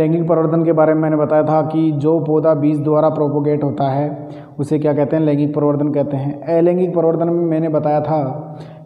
लैंगिक प्रवर्धन के बारे में मैंने बताया था कि जो पौधा बीज द्वारा प्रोपोगेट होता है उसे क्या कहते हैं, लैंगिक प्रवर्धन कहते हैं। अलैंगिक प्रवर्धन में मैंने बताया था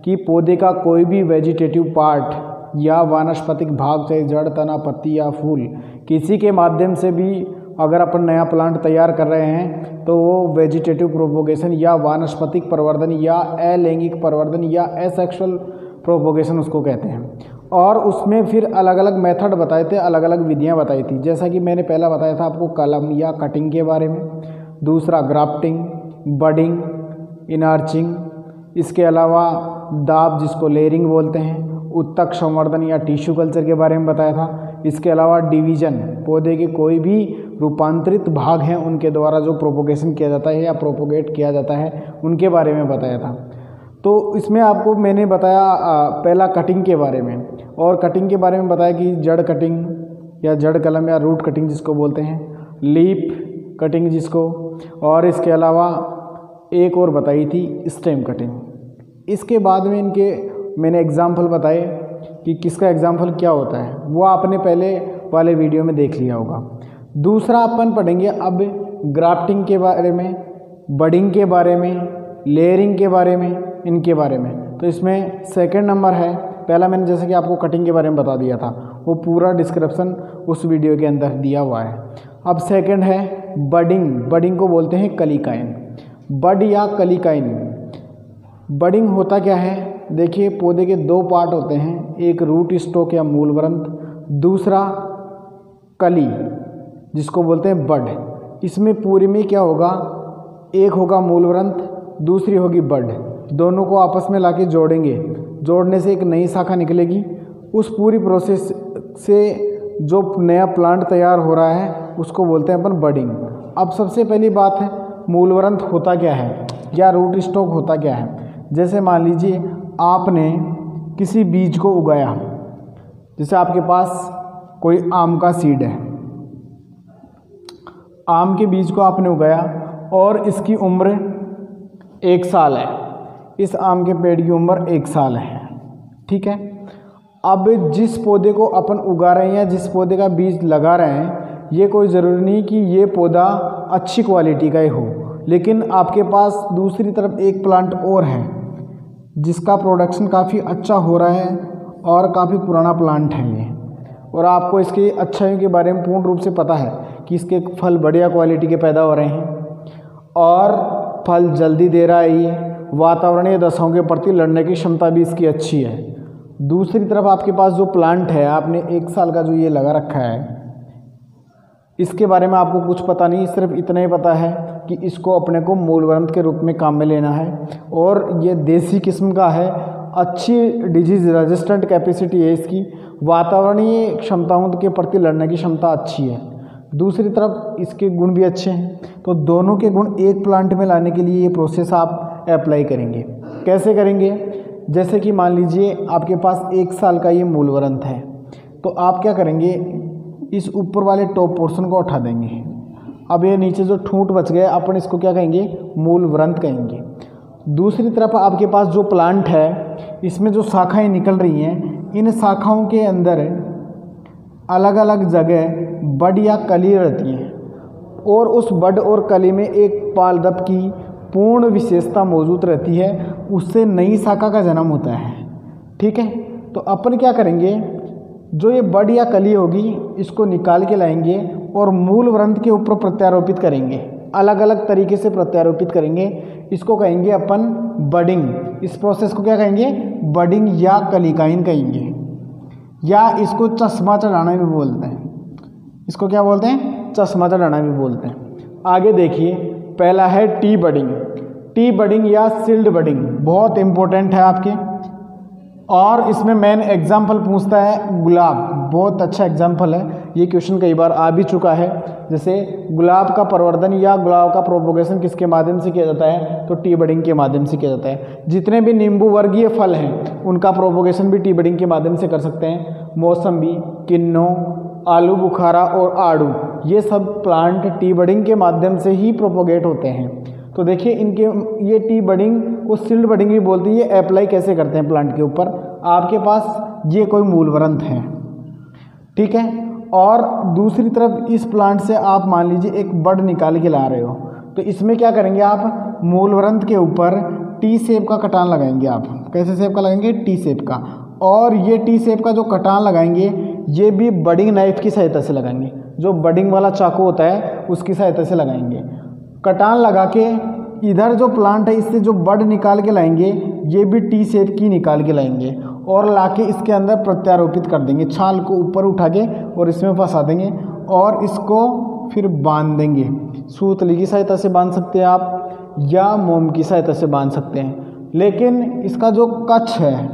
कि पौधे का कोई भी वेजिटेटिव पार्ट या वानस्पतिक भाग, चाहे जड़, तना, पत्ती या फूल, किसी के माध्यम से भी अगर अपन नया प्लांट तैयार कर रहे हैं तो वो वेजिटेटिव प्रोपोगेशन या वानस्पतिक प्रवर्धन या अलैंगिक प्रवर्धन या एसेक्सुअल प्रोपोगेशन उसको कहते हैं। और उसमें फिर अलग अलग मेथड बताए थे, अलग अलग विधियां बताई थी। जैसा कि मैंने पहला बताया था आपको कलम या कटिंग के बारे में, दूसरा ग्राफ्टिंग, बडिंग, इनार्चिंग, इसके अलावा दाब जिसको लेयरिंग बोलते हैं, उत्तक संवर्धन या टिश्यू कल्चर के बारे में बताया था। इसके अलावा डिवीजन, पौधे के कोई भी रूपांतरित भाग हैं उनके द्वारा जो प्रोपोगेशन किया जाता है या प्रोपोगेट किया जाता है उनके बारे में बताया था। तो इसमें आपको मैंने बताया पहला कटिंग के बारे में, और कटिंग के बारे में बताया कि जड़ कटिंग या जड़ कलम या रूट कटिंग जिसको बोलते हैं, लीफ कटिंग जिसको, और इसके अलावा एक और बताई थी स्टेम कटिंग। इसके बाद में इनके मैंने एग्जाम्पल बताए कि किसका एग्जाम्पल क्या होता है, वो आपने पहले वाले वीडियो में देख लिया होगा। दूसरा अपन पढ़ेंगे अब ग्राफ्टिंग के बारे में, बडिंग के बारे में, लेयरिंग के बारे में, इनके बारे में। तो इसमें सेकंड नंबर है, पहला मैंने जैसे कि आपको कटिंग के बारे में बता दिया था, वो पूरा डिस्क्रिप्शन उस वीडियो के अंदर दिया हुआ है। अब सेकंड है बडिंग। बडिंग को बोलते हैं कलिकाइन, बड या कलिकाइन। बडिंग होता क्या है, देखिए पौधे के दो पार्ट होते हैं, एक रूट स्टॉक या मूलवृंत, दूसरा कली जिसको बोलते हैं बड। इसमें पूरी में क्या होगा, एक होगा मूलवृंत, दूसरी होगी बड। दोनों को आपस में लाके जोड़ेंगे, जोड़ने से एक नई शाखा निकलेगी। उस पूरी प्रोसेस से जो नया प्लांट तैयार हो रहा है उसको बोलते हैं अपन बडिंग। अब सबसे पहली बात है मूलवृंत होता क्या है या रूट स्टॉक होता क्या है। जैसे मान लीजिए आपने किसी बीज को उगाया, जैसे आपके पास कोई आम का सीड है, आम के बीज को आपने उगाया और इसकी उम्र 1 साल है, इस आम के पेड़ की उम्र 1 साल है, ठीक है। अब जिस पौधे को अपन उगा रहे हैं या जिस पौधे का बीज लगा रहे हैं, ये कोई ज़रूरी नहीं कि ये पौधा अच्छी क्वालिटी का ही हो, लेकिन आपके पास दूसरी तरफ एक प्लांट और है जिसका प्रोडक्शन काफ़ी अच्छा हो रहा है और काफ़ी पुराना प्लांट है ये, और आपको इसकी अच्छाइयों के बारे में पूर्ण रूप से पता है कि इसके फल बढ़िया क्वालिटी के पैदा हो रहे हैं और फल जल्दी दे रहा है, ये वातावरणीय दशाओं के प्रति लड़ने की क्षमता भी इसकी अच्छी है। दूसरी तरफ आपके पास जो प्लांट है, आपने 1 साल का जो ये लगा रखा है, इसके बारे में आपको कुछ पता नहीं, सिर्फ इतना ही पता है कि इसको अपने को मूलवृंत के रूप में काम में लेना है और ये देसी किस्म का है, अच्छी डिजीज रेजिस्टेंट कैपेसिटी है इसकी, वातावरणीय क्षमताओं के प्रति लड़ने की क्षमता अच्छी है। दूसरी तरफ इसके गुण भी अच्छे हैं, तो दोनों के गुण एक प्लांट में लाने के लिए ये प्रोसेस आप अप्लाई करेंगे। कैसे करेंगे, जैसे कि मान लीजिए आपके पास 1 साल का ये मूलवृंत है, तो आप क्या करेंगे, इस ऊपर वाले टॉप पोर्शन को उठा देंगे। अब ये नीचे जो ठूंठ बच गए अपन इसको क्या कहेंगे, मूलवृंत कहेंगे। दूसरी तरफ आपके पास जो प्लांट है, इसमें जो शाखाएं निकल रही हैं, इन शाखाओं के अंदर अलग अलग जगह बड या कली रहती हैं और उस बड और कली में एक पादप की पूर्ण विशेषता मौजूद रहती है, उससे नई शाखा का जन्म होता है, ठीक है। तो अपन क्या करेंगे, जो ये बड या कली होगी इसको निकाल के लाएंगे और मूलवृंत के ऊपर प्रत्यारोपित करेंगे, अलग अलग तरीके से प्रत्यारोपित करेंगे। इसको कहेंगे अपन बडिंग। इस प्रोसेस को क्या कहेंगे, बडिंग या कलिकाइन कहेंगे, या इसको चश्मा चढ़ाना भी बोलते हैं। इसको क्या बोलते हैं, चश्मा चढ़ाना भी बोलते हैं। आगे देखिए, पहला है टी बडिंग। टी बडिंग या सील्ड बडिंग बहुत इंपॉर्टेंट है आपके, और इसमें मेन एग्जाम्पल पूछता है गुलाब, बहुत अच्छा एग्जाम्पल है, ये क्वेश्चन कई बार आ भी चुका है। जैसे गुलाब का प्रवर्धन या गुलाब का प्रोपोगेशन किसके माध्यम से किया जाता है, तो टी बडिंग के माध्यम से किया जाता है। जितने भी नींबू वर्गीय फल हैं उनका प्रोपोगेशन भी टी बडिंग के माध्यम से कर सकते हैं। मौसम्बी, किन्नू, आलू बुखारा और आड़ू, ये सब प्लांट टी बडिंग के माध्यम से ही प्रोपोगेट होते हैं। तो देखिए इनके ये टी बडिंग को सील्ड बडिंग भी बोलती है। ये अप्लाई कैसे करते हैं प्लांट के ऊपर, आपके पास ये कोई मूलवृंत है, ठीक है, और दूसरी तरफ इस प्लांट से आप मान लीजिए एक बड निकाल के ला रहे हो, तो इसमें क्या करेंगे आप मूलवृंत के ऊपर टी शेप का कटान लगाएंगे। आप कैसे शेप का लगाएंगे? टी शेप का। और ये टी शेप का जो कटान लगाएंगे ये भी बडिंग नाइफ की सहायता से लगाएंगे, जो बडिंग वाला चाकू होता है उसकी सहायता से लगाएंगे। कटान लगा के इधर जो प्लांट है इससे जो बड निकाल के लाएंगे ये भी टी शेप की निकाल के लाएंगे और लाके इसके अंदर प्रत्यारोपित कर देंगे, छाल को ऊपर उठा के और इसमें फंसा देंगे और इसको फिर बांध देंगे। सूतली की सहायता से बांध सकते हैं आप या मोम की सहायता से बांध सकते हैं। लेकिन इसका जो कच्छ है,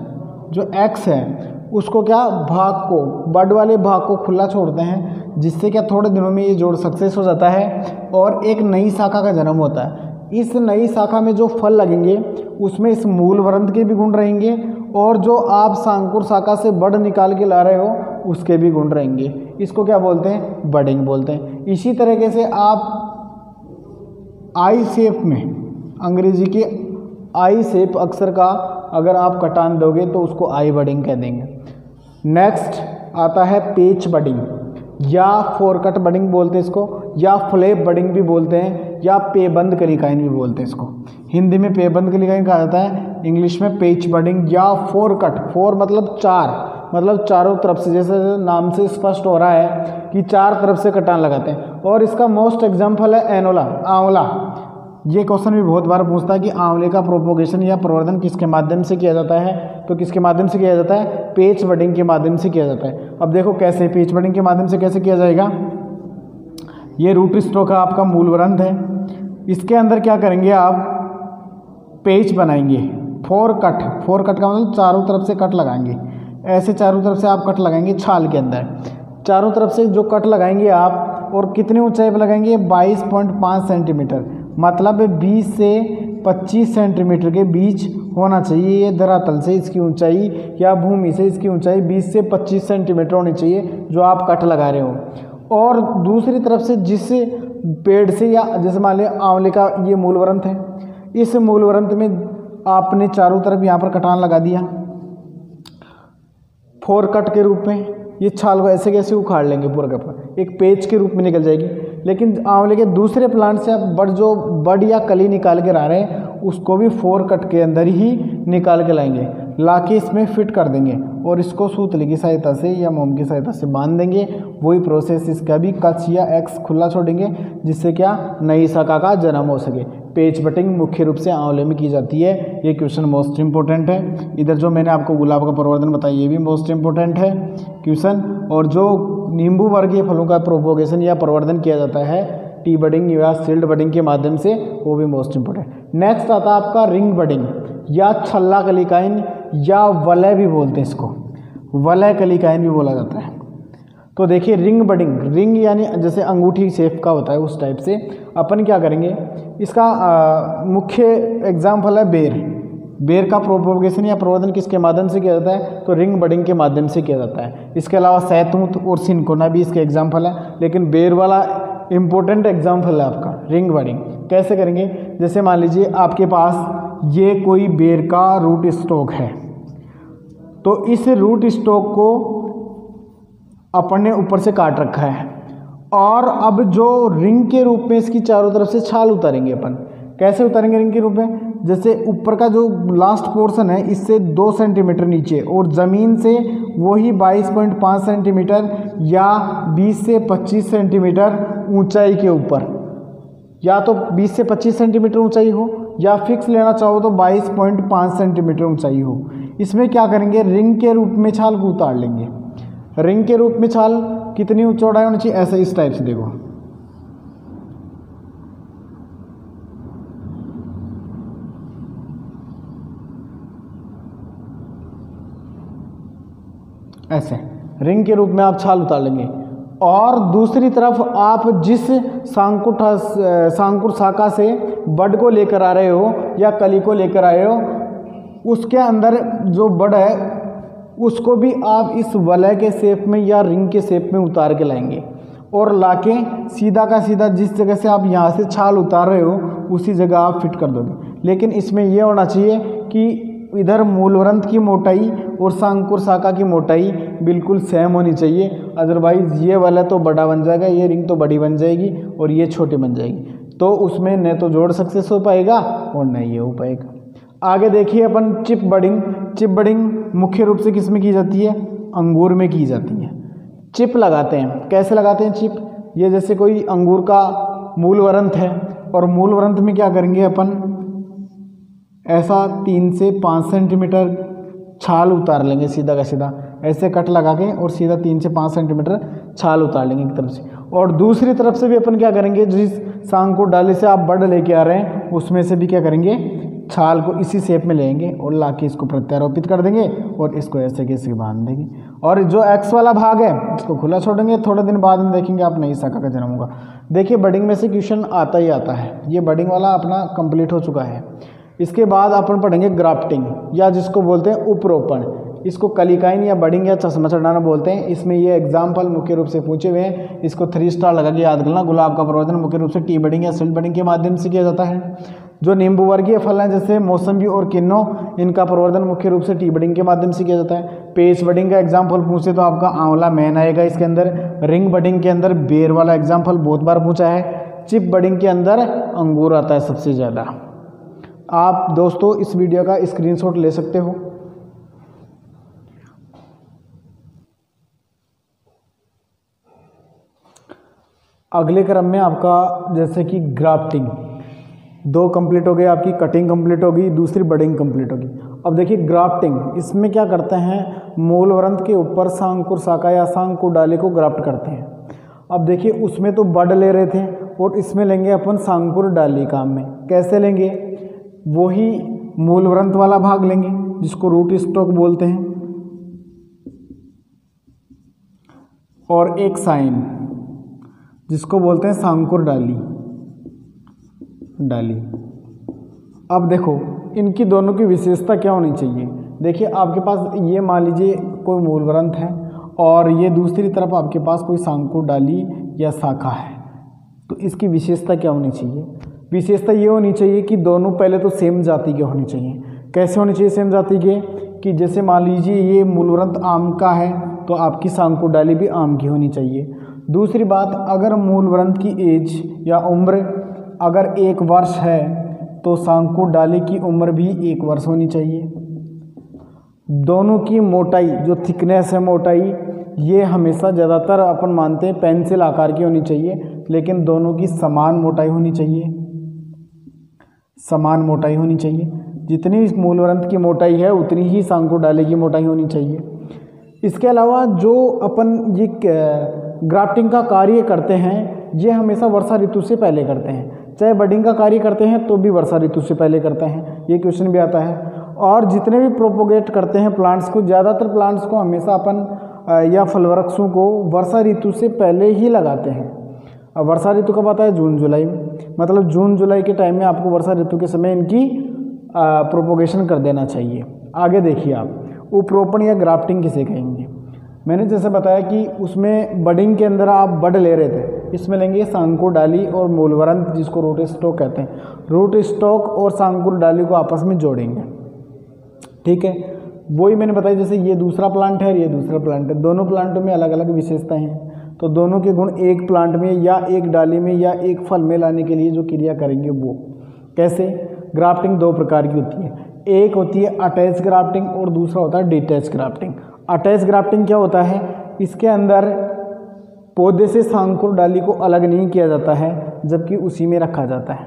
जो एक्स है, उसको क्या भाग को, बड वाले भाग को खुला छोड़ते हैं, जिससे क्या थोड़े दिनों में ये जोड़ सक्सेस हो जाता है और एक नई शाखा का जन्म होता है। इस नई शाखा में जो फल लगेंगे उसमें इस मूलवृंत के भी गुण रहेंगे और जो आप सांकुर शाखा से बड निकाल के ला रहे हो उसके भी गुण रहेंगे। इसको क्या बोलते हैं? बडिंग बोलते हैं। इसी तरीके से आप आई शेप में, अंग्रेजी के आई शेप अक्षर का अगर आप कटान दोगे तो उसको आई बडिंग कह देंगे। नेक्स्ट आता है पेच बडिंग या फोरकट बडिंग बोलते हैं इसको, या फ्लैप बडिंग भी बोलते हैं, या पेबंद कलिकाइन भी बोलते हैं इसको। हिंदी में पेबंद कलिकाइन कहा जाता है, इंग्लिश में पेच बडिंग या फोरकट। फोर मतलब चार, मतलब चारों तरफ से, जैसे नाम से स्पष्ट हो रहा है कि चार तरफ से कटान लगाते हैं। और इसका मोस्ट एग्जाम्पल है एनोला, आंवला। ये क्वेश्चन भी बहुत बार पूछता है कि आंवले का प्रोपोगेशन या प्रवर्धन किसके माध्यम से किया जाता है, तो किसके माध्यम से किया जाता है? पेच बडिंग के माध्यम से किया जाता है। अब देखो कैसे पेच बडिंग के माध्यम से कैसे किया जाएगा। ये रूट स्टॉक है आपका मूलवृंत है, इसके अंदर क्या करेंगे आप? पेच बनाएंगे, फोर कट। फोर कट का मतलब चारों तरफ से कट लगाएंगे, ऐसे चारों तरफ से आप कट लगाएंगे छाल के अंदर। चारों तरफ से जो कट लगाएंगे आप, और कितनी ऊंचाई पर लगाएंगे? 22.5 सेंटीमीटर, मतलब 20 से 25 सेंटीमीटर के बीच होना चाहिए। ये धरातल से इसकी ऊंचाई या भूमि से इसकी ऊंचाई 20 से 25 सेंटीमीटर होनी चाहिए जो आप कट लगा रहे हो। और दूसरी तरफ से जिस पेड़ से, या जैसे मान लिया आंवले का ये मूलवृंत है, इस मूलवृंत में आपने चारों तरफ यहाँ पर कटान लगा दिया फोर कट के रूप में। ये छाल को ऐसे कैसे उखाड़ लेंगे पूरा का पूरा, एक पेच के रूप में निकल जाएगी। लेकिन आंवले के दूसरे प्लांट से आप बड या कली निकाल के ला रहे हैं उसको भी फोर कट के अंदर ही निकाल के लाएंगे, लाके इसमें फिट कर देंगे और इसको सूतली की सहायता से या मोम की सहायता से बांध देंगे। वही प्रोसेस इसका भी कच्छ या एक्स खुला छोड़ेंगे, जिससे क्या नई शाखा का जन्म हो सके। पेच बटिंग मुख्य रूप से आंवले में की जाती है। ये क्वेश्चन मोस्ट इंपॉर्टेंट है। इधर जो मैंने आपको गुलाब का प्रवर्धन बताया ये भी मोस्ट इंपॉर्टेंट है क्वेश्चन। और जो नींबू वर्गीय फलों का प्रोपोगेशन या प्रवर्धन किया जाता है टी बडिंग या सील्ड बडिंग के माध्यम से, वो भी मोस्ट इंपॉर्टेंट। नेक्स्ट आता है आपका रिंग बडिंग या छल्ला कलिकाइन या वलय भी बोलते हैं इसको, वलय कलिकाइन भी बोला जाता है। तो देखिए रिंग बडिंग, रिंग यानी जैसे अंगूठी शेप का होता है उस टाइप से अपन क्या करेंगे। इसका मुख्य एग्जाम्पल है बेर। बेर का प्रोपोगेशन या प्रवर्धन किसके माध्यम से किया जाता है? तो रिंग बडिंग के माध्यम से किया जाता है। इसके अलावा सैतूत और सिनकोना भी इसके एग्जाम्पल है, लेकिन बेर वाला इम्पोर्टेंट एग्जाम्पल है आपका रिंग बडिंग। कैसे करेंगे? जैसे मान लीजिए आपके पास ये कोई बेर का रूट स्टॉक है, तो इस रूट स्टॉक को अपन ने ऊपर से काट रखा है और अब जो रिंग के रूप में इसकी चारों तरफ से छाल उतारेंगे अपन। कैसे उतारेंगे रिंग के रूप में? जैसे ऊपर का जो लास्ट पोर्शन है इससे 2 सेंटीमीटर नीचे और ज़मीन से वही 22.5 सेंटीमीटर या 20 से 25 सेंटीमीटर ऊंचाई के ऊपर, या तो 20 से 25 सेंटीमीटर ऊंचाई हो या फिक्स लेना चाहो तो 22.5 सेंटीमीटर ऊंचाई हो। इसमें क्या करेंगे? रिंग के रूप में छाल को उतार लेंगे। रिंग के रूप में छाल कितनी चौड़ाई होनी चाहिए? ऐसे इस टाइप से देखो, ऐसे रिंग के रूप में आप छाल उतार लेंगे। और दूसरी तरफ आप जिस सांकुर शाखा से बड को लेकर आ रहे हो या कली को लेकर आए हो, उसके अंदर जो बड है उसको भी आप इस वलय के शेप में या रिंग के शेप में उतार के लाएंगे और लाके सीधा का सीधा जिस जगह से आप यहाँ से छाल उतार रहे हो उसी जगह आप फिट कर दोगे। लेकिन इसमें यह होना चाहिए कि इधर मूलवृंत की मोटाई और शांकुर शाखा की मोटाई बिल्कुल सेम होनी चाहिए, अदरवाइज़ ये वाला तो बड़ा बन जाएगा, ये रिंग तो बड़ी बन जाएगी और ये छोटी बन जाएगी, तो उसमें न तो जोड़ सक्सेस हो पाएगा और न ये हो पाएगा। आगे देखिए अपन चिप बडिंग। चिप बडिंग मुख्य रूप से किस में की जाती है? अंगूर में की जाती है। चिप लगाते हैं, कैसे लगाते हैं चिप? ये जैसे कोई अंगूर का मूल वरंत है और मूल वरंत में क्या करेंगे अपन, ऐसा 3 से 5 सेंटीमीटर छाल उतार लेंगे सीधा का सीधा, ऐसे कट लगा के और सीधा 3 से 5 सेंटीमीटर छाल उतार लेंगे एक तरफ से, और दूसरी तरफ से भी अपन क्या करेंगे, जिस शांकुर डाली से आप बड लेके आ रहे हैं उसमें से भी क्या करेंगे, छाल को इसी शेप में लेंगे और लाके इसको प्रत्यारोपित कर देंगे और इसको ऐसे कैसे बांध देंगे, और जो एक्स वाला भाग है इसको खुला छोड़ेंगे। थोड़े दिन बाद में देखेंगे आप नई शाखा का जन्म होगा। देखिए बडिंग में से क्वेश्चन आता ही आता है, ये बडिंग वाला अपना कंप्लीट हो चुका है। इसके बाद अपन पढ़ेंगे ग्राफ्टिंग, या जिसको बोलते हैं उपरोपण। इसको कलिकाइन या बडिंग या चश्मा चढ़ाना बोलते हैं। इसमें ये एग्जाम्पल मुख्य रूप से पूछे हुए हैं, इसको 3 स्टार लगा के याद करना। गुलाब का प्रवर्धन मुख्य रूप से टी बडिंग या सिल्ट बडिंग के माध्यम से किया जाता है। जो नींबू वर्गीय फल हैं जैसे मौसम्बी और किन्नो, इनका प्रवर्धन मुख्य रूप से टी बडिंग के माध्यम से किया जाता है। पेच बडिंग का एग्जाम्पल पूछे तो आपका आंवला मैन आएगा इसके अंदर। रिंग बडिंग के अंदर बेर वाला एग्जाम्पल बहुत बार पूछा है। चिप बडिंग के अंदर अंगूर आता है सबसे ज़्यादा। आप दोस्तों इस वीडियो का स्क्रीनशॉट ले सकते हो। अगले क्रम में आपका जैसे कि ग्राफ्टिंग 2 कंप्लीट हो गई, आपकी कटिंग कंप्लीट होगी, दूसरी बडिंग कंप्लीट होगी। अब देखिए ग्राफ्टिंग, इसमें क्या करते हैं, मूल वरंत के ऊपर शांकुर शाखा या शांकुर डाली को ग्राफ्ट करते हैं। अब देखिए उसमें तो बड ले रहे थे और इसमें लेंगे अपन शांकुर डाली काम में। कैसे लेंगे, वही मूल वरंत वाला भाग लेंगे जिसको रूट स्टॉक बोलते हैं, और एक साइन जिसको बोलते हैं शांकुर डाली। अब देखो इनकी दोनों की विशेषता क्या होनी चाहिए। देखिए आपके पास ये मान लीजिए कोई मूल वरंत है और ये दूसरी तरफ आपके पास कोई शांकुर डाली या शाखा है, तो इसकी विशेषता क्या होनी चाहिए। विशेषता ये होनी चाहिए कि दोनों पहले तो सेम जाति के होनी चाहिए। कैसे होनी चाहिए सेम जाति के, कि जैसे मान लीजिए ये मूल वरंत आम का है तो आपकी शांकुर डाली भी आम की होनी चाहिए। दूसरी बात, अगर मूल वरंत की एज या उम्र अगर 1 वर्ष है तो शांकुर डाली की उम्र भी 1 वर्ष होनी चाहिए। दोनों की मोटाई, जो थिकनेस है मोटाई, ये हमेशा ज़्यादातर अपन मानते हैं पेंसिल आकार की होनी चाहिए, लेकिन दोनों की समान मोटाई होनी चाहिए। समान मोटाई होनी चाहिए, जितनी मूल वरंत की मोटाई है उतनी ही शांकुर डाली की मोटाई होनी चाहिए। इसके अलावा जो अपन ये ग्राफ्टिंग का कार्य करते हैं ये हमेशा वर्षा ऋतु से पहले करते हैं। चाहे बडिंग का कार्य करते हैं तो भी वर्षा ऋतु से पहले करते हैं, ये क्वेश्चन भी आता है। और जितने भी प्रोपोगेट करते हैं प्लांट्स को, ज़्यादातर प्लांट्स को हमेशा अपन या फल वृक्षों को वर्षा ऋतु से पहले ही लगाते हैं। अब वर्षा ऋतु कब आता है, जून जुलाई में, मतलब जून जुलाई के टाइम में आपको वर्षा ऋतु के समय इनकी प्रोपोगेशन कर देना चाहिए। आगे देखिए आप उपरोपण या ग्राफ्टिंग किसे कहेंगे। मैंने जैसे बताया कि उसमें बडिंग के अंदर आप बड ले रहे थे, इसमें लेंगे शांकुर डाली और मूल वरंत जिसको रूट स्टॉक कहते हैं। रूट स्टॉक और शांकुर डाली को आपस में जोड़ेंगे, ठीक है। वही मैंने बताया जैसे ये दूसरा प्लांट है, ये दूसरा प्लांट है, दोनों प्लांटों में अलग अलग विशेषताएं हैं, तो दोनों के गुण एक प्लांट में या एक डाली में या एक फल में लाने के लिए जो क्रिया करेंगे वो कैसे। ग्राफ्टिंग 2 प्रकार की होती है, एक होती है अटैच ग्राफ्टिंग और दूसरा होता है डिटैच ग्राफ्टिंग। अटैच ग्राफ्टिंग क्या होता है, इसके अंदर पौधे से शांकुर डाली को अलग नहीं किया जाता है जबकि उसी में रखा जाता है।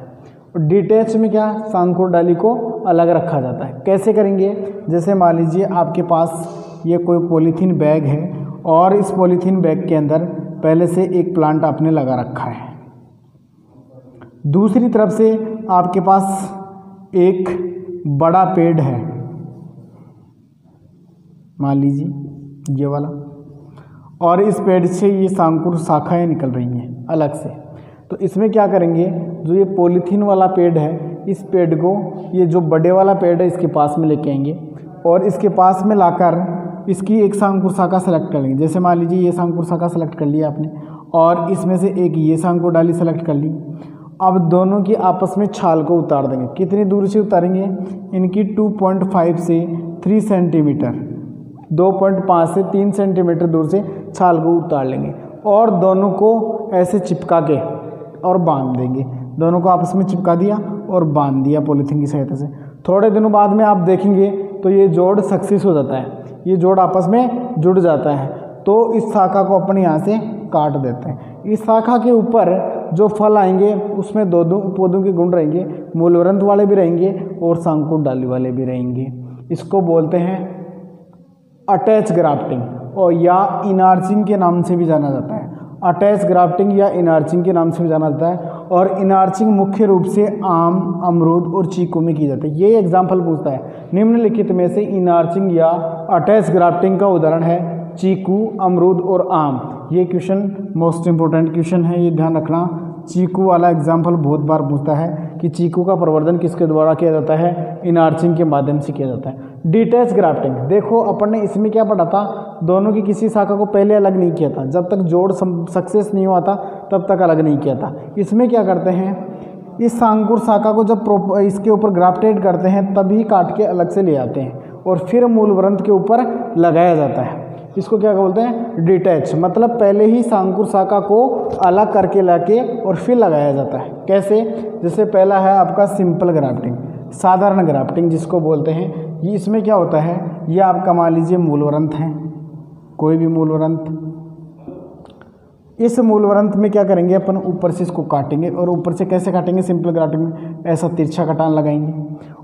और डिटैच में क्या, शांकुर डाली को अलग रखा जाता है। कैसे करेंगे, जैसे मान लीजिए आपके पास ये कोई पॉलीथीन बैग है और इस पॉलीथीन बैग के अंदर पहले से एक प्लांट आपने लगा रखा है, दूसरी तरफ से आपके पास एक बड़ा पेड़ है, मान लीजिए ये वाला, और इस पेड़ से ये शांकुर शाखाएं निकल रही हैं अलग से। तो इसमें क्या करेंगे, जो ये पॉलीथीन वाला पेड़ है इस पेड़ को ये जो बड़े वाला पेड़ है इसके पास में लेके आएंगे और इसके पास में लाकर इसकी एक शांकुर शाखा सेलेक्ट कर लेंगे। जैसे मान लीजिए ये शांकुर शाखा सेलेक्ट कर लिया आपने और इसमें से एक ये शांकुर डाली सेलेक्ट कर ली। अब दोनों की आपस में छाल को उतार देंगे। कितनी दूर से उतारेंगे, इनकी 2.5 से 3 सेंटीमीटर 2.5 से 3 सेंटीमीटर दूर से छाल को उतार लेंगे और दोनों को ऐसे चिपका के और बांध देंगे। दोनों को आपस में चिपका दिया और बांध दिया पॉलीथीन की सहायता से। थोड़े दिनों बाद में आप देखेंगे तो ये जोड़ सक्सेस हो जाता है, ये जोड़ आपस में जुड़ जाता है। तो इस शाखा को अपन यहाँ से काट देते हैं। इस शाखा के ऊपर जो फल आएंगे उसमें दो पौधों के गुण रहेंगे, मूलवरंत वाले भी रहेंगे और सांकुर डाली वाले भी रहेंगे। इसको बोलते हैं अटैच ग्राफ्टिंग और या इनार्चिंग के नाम से भी जाना जाता है। अटैच ग्राफ्टिंग या इनार्चिंग के नाम से भी जाना जाता है। और इनार्चिंग मुख्य रूप से आम, अमरूद और चीकू में की जाती है। ये एग्जाम्पल पूछता है निम्नलिखित में से इनार्चिंग या अटैच ग्राफ्टिंग का उदाहरण है चीकू, अमरूद और आम। ये क्वेश्चन मोस्ट इंपोर्टेंट क्वेश्चन है, ये ध्यान रखना। चीकू वाला एग्जाम्पल बहुत बार पूछता है कि चीकू का प्रवर्धन किसके द्वारा किया जाता है, इनार्चिंग के माध्यम से किया जाता है। डिटैच ग्राफ्टिंग, देखो अपन ने इसमें क्या पढ़ा था, दोनों की किसी शाखा को पहले अलग नहीं किया था, जब तक जोड़ सक्सेस नहीं हुआ था तब तक अलग नहीं किया था। इसमें क्या करते हैं, इस सांकुर शाखा को जब इसके ऊपर ग्राफ्टेड करते हैं तभी काट के अलग से ले आते हैं और फिर मूलवरंत के ऊपर लगाया जाता है। इसको क्या बोलते हैं, डिटैच। मतलब पहले ही सांकुर शाखा को अलग करके लाके और फिर लगाया जाता है। कैसे, जैसे पहला है आपका सिंपल ग्राफ्टिंग, साधारण ग्राफ्टिंग जिसको बोलते हैं। ये इसमें क्या होता है, ये आपका मान लीजिए मूलवरंत है, कोई भी मूलवरंत। इस मूलवरंत में क्या करेंगे अपन, ऊपर से इसको काटेंगे और ऊपर से कैसे काटेंगे, सिंपल ग्राफ्टिंग में ऐसा तिरछा कटान लगाएंगे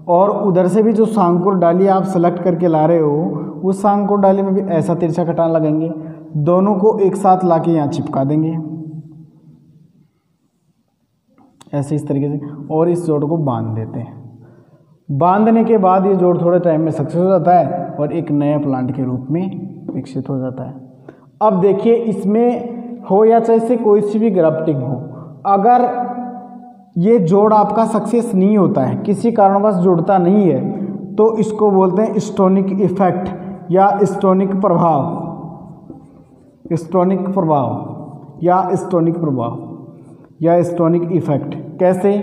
और उधर से भी जो सांकुर डाली आप सेलेक्ट करके ला रहे हो उस सांकुर डाली में भी ऐसा तिरछा कटान लगाएंगे। दोनों को एक साथ लाके यहाँ चिपका देंगे ऐसे इस तरीके से और इस जोड़ को बांध देते हैं। बांधने के बाद ये जोड़ थोड़े टाइम में सक्सेस हो जाता है और एक नए प्लांट के रूप में विकसित हो जाता है। अब देखिए इसमें हो या चाहे से कोई सी भी ग्राफ्टिंग हो, अगर ये जोड़ आपका सक्सेस नहीं होता है, किसी कारणवश जुड़ता नहीं है, तो इसको बोलते हैं स्टोनिक इफेक्ट या स्टोनिक प्रभाव, स्टोनिक प्रभाव या स्टोनिक प्रभाव या स्टोनिक इफेक्ट। कैसे,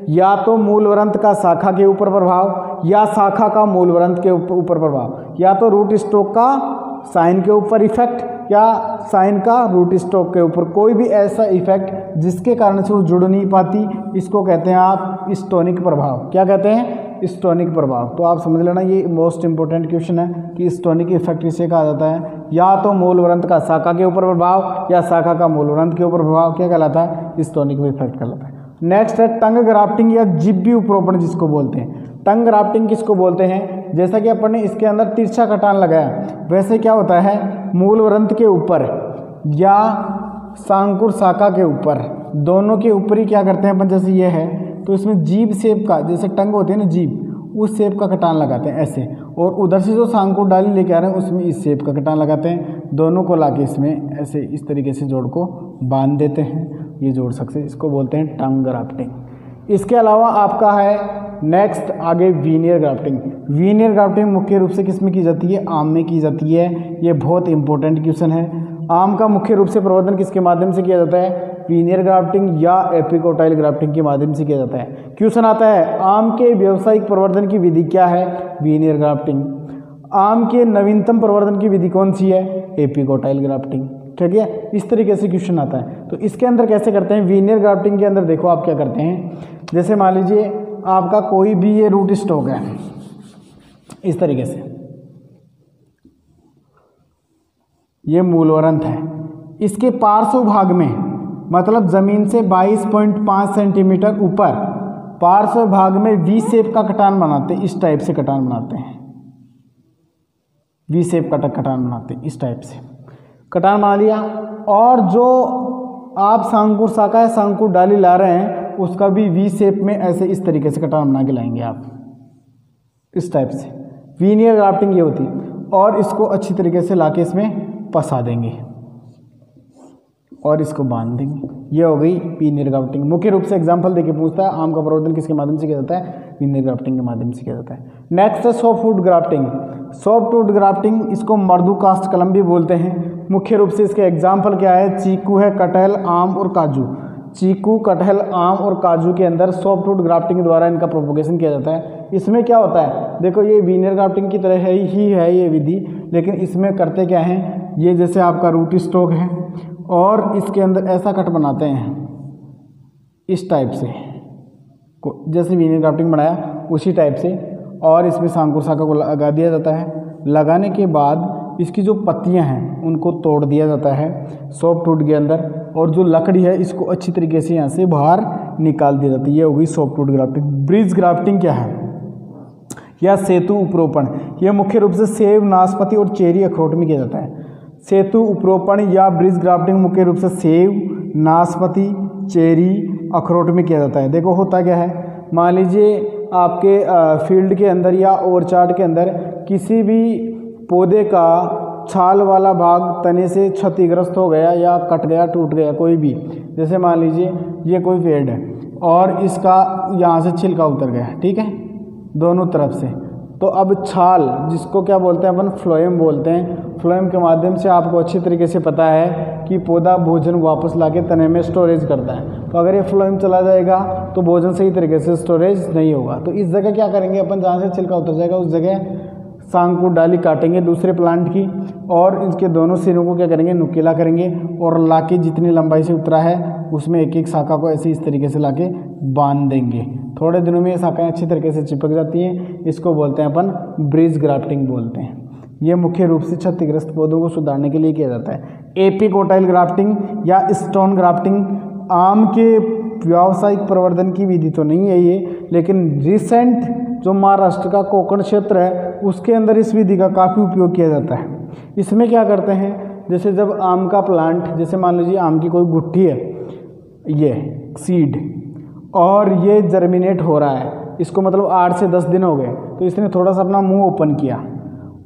या तो मूलवरंत का शाखा के ऊपर प्रभाव या शाखा का मूलवरंत के ऊपर प्रभाव, या तो रूट स्टॉक का साइन के ऊपर इफेक्ट या साइन का रूट स्टॉक के ऊपर, कोई भी ऐसा इफेक्ट जिसके कारण से वो जुड़ नहीं पाती, इसको कहते हैं आप स्टोनिक प्रभाव। क्या कहते हैं, स्टोनिक प्रभाव। तो आप समझ लेना ये मोस्ट इंपोर्टेंट क्वेश्चन है कि स्टोनिक इफेक्ट किसे कहा जाता है, या तो मूलवरंत का शाखा के ऊपर प्रभाव या शाखा का मूलवरंत के ऊपर प्रभाव, क्या कहलाता है, स्टोनिक इफेक्ट कहलाता है। नेक्स्ट है टंग ग्राफ्टिंग या जिब्बी उपरोपण जिसको बोलते हैं। टंग ग्राफ्टिंग किसको बोलते हैं, जैसा कि अपन ने इसके अंदर तिरछा कटान लगाया, वैसे क्या होता है, मूलवरंत के ऊपर या सांकुर शाखा के ऊपर, दोनों के ऊपर ही क्या करते हैं अपन, जैसे ये है तो इसमें जीभ शेप का, जैसे टंग होती है ना जीभ, उस शेप का कटान लगाते हैं ऐसे, और उधर से जो सांकुर डाली लेके आ रहे हैं उसमें इस शेप का कटान लगाते हैं। दोनों को लाके इसमें ऐसे इस तरीके से जोड़ को बांध देते हैं, ये जोड़ सक्सेस, इसको बोलते हैं टंग ग्राफ्टिंग। इसके अलावा आपका है नेक्स्ट आगे वीनियर ग्राफ्टिंग। वीनियर ग्राफ्टिंग मुख्य रूप से किस में की जाती है, आम में की जाती है। ये बहुत इंपॉर्टेंट क्वेश्चन है। आम का मुख्य रूप से प्रवर्धन किसके माध्यम से किया जाता है, वीनियर ग्राफ्टिंग या एपिकोटाइल ग्राफ्टिंग के माध्यम से किया जाता है। क्वेश्चन आता है आम के व्यावसायिक प्रवर्धन की विधि क्या है, वीनियर ग्राफ्टिंग। आम के नवीनतम प्रवर्धन की विधि कौन सी है, एपिकोटाइल ग्राफ्टिंग। ठीक है, इस तरीके से क्वेश्चन आता है। तो इसके अंदर कैसे करते हैं, वीनियर ग्राफ्टिंग के अंदर देखो आप क्या करते हैं, जैसे मान लीजिए आपका कोई भी ये रूट स्टॉक है इस तरीके से, ये मूलवरंत है, इसके पार्श्व भाग में मतलब जमीन से 22.5 सेंटीमीटर ऊपर पार्श्व भाग में वी शेप का कटान बनाते हैं, इस टाइप से कटान बनाते हैं, वी शेप का कटान बनाते हैं, इस टाइप से कटान बना लिया। और जो आप सांकुर शाखा या सांकुर डाली ला रहे हैं उसका भी वी शेप में ऐसे इस तरीके से कटान बना के लाएंगे आप, इस टाइप से। वीनियर ग्राफ्टिंग ये होती है, और इसको अच्छी तरीके से लाके इसमें फंसा देंगे और इसको बांध देंगे। ये हो गई वीनियर ग्राफ्टिंग। मुख्य रूप से एग्जांपल देके पूछता है आम का प्रवर्धन किसके माध्यम से किया जाता है, वीनियर ग्राफ्टिंग के माध्यम से किया जाता है। नेक्स्ट है सॉफ्टवुड ग्राफ्टिंग। सॉफ्टवुड ग्राफ्टिंग इसको मर्दू कास्ट कलम भी बोलते हैं। मुख्य रूप से इसके एग्जाम्पल क्या है, चीकू है, कटहल, आम और काजू। चीकू, कटहल, आम और काजू के अंदर सॉफ्टवुड ग्राफ्टिंग द्वारा इनका प्रोपोगेशन किया जाता है। इसमें क्या होता है, देखो ये वीनर ग्राफ्टिंग की तरह ही है ये विधि, लेकिन इसमें करते क्या हैं, ये जैसे आपका रूट स्टॉक है और इसके अंदर ऐसा कट बनाते हैं इस टाइप से, जैसे वीनर ग्राफ्टिंग बनाया उसी टाइप से, और इसमें सांकुर शाखा को लगा दिया जाता है। लगाने के बाद इसकी जो पत्तियां हैं उनको तोड़ दिया जाता है सॉफ्टवुड के अंदर, और जो लकड़ी है इसको अच्छी तरीके से यहाँ से बाहर निकाल दी जाती है। ये होगी सॉफ्टवुड ग्राफ्टिंग। ब्रिज ग्राफ्टिंग क्या है, या सेतु उपरोपण, यह मुख्य रूप से सेब, नाशपाती और चेरी अखरोट में किया जाता है। सेतु उपरोपण या ब्रिज ग्राफ्टिंग मुख्य रूप से सेब, नाशपाती, चेरी, अखरोट में किया जाता है। देखो होता क्या है, मान लीजिए आपके फील्ड के अंदर या ओवरचार्ट के अंदर किसी भी पौधे का छाल वाला भाग तने से क्षतिग्रस्त हो गया या कट गया, टूट गया, कोई भी, जैसे मान लीजिए ये कोई पेड़ है और इसका यहाँ से छिलका उतर गया, ठीक है, दोनों तरफ से, तो अब छाल, जिसको क्या बोलते हैं अपन, फ्लोएम बोलते हैं, फ्लोएम के माध्यम से आपको अच्छी तरीके से पता है कि पौधा भोजन वापस लाके तने में स्टोरेज करता है। तो अगर ये फ्लोएम चला जाएगा तो भोजन सही तरीके से स्टोरेज नहीं होगा। तो इस जगह क्या करेंगे अपन, जहाँ से छिलका उतर जाएगा उस जगह सांकुर डाली काटेंगे दूसरे प्लांट की, और इसके दोनों सिरों को क्या करेंगे, नुकीला करेंगे, और लाके जितनी लंबाई से उतरा है उसमें एक एक शाखा को ऐसे इस तरीके से लाके बांध देंगे। थोड़े दिनों में ये शाखाएं अच्छी तरीके से चिपक जाती हैं। इसको बोलते हैं अपन ब्रिज ग्राफ्टिंग बोलते हैं। ये मुख्य रूप से क्षतिग्रस्त पौधों को सुधारने के लिए किया जाता है। एपिकोटाइल ग्राफ्टिंग या स्टोन ग्राफ्टिंग आम के व्यावसायिक प्रवर्धन की विधि तो नहीं है ये, लेकिन रिसेंट जो महाराष्ट्र का कोंकण क्षेत्र है उसके अंदर इस विधि का काफ़ी उपयोग किया जाता है। इसमें क्या करते हैं, जैसे जब आम का प्लांट, जैसे मान लीजिए आम की कोई गुट्ठी है, ये सीड, और ये जर्मिनेट हो रहा है, इसको मतलब 8 से 10 दिन हो गए, तो इसने थोड़ा सा अपना मुंह ओपन किया,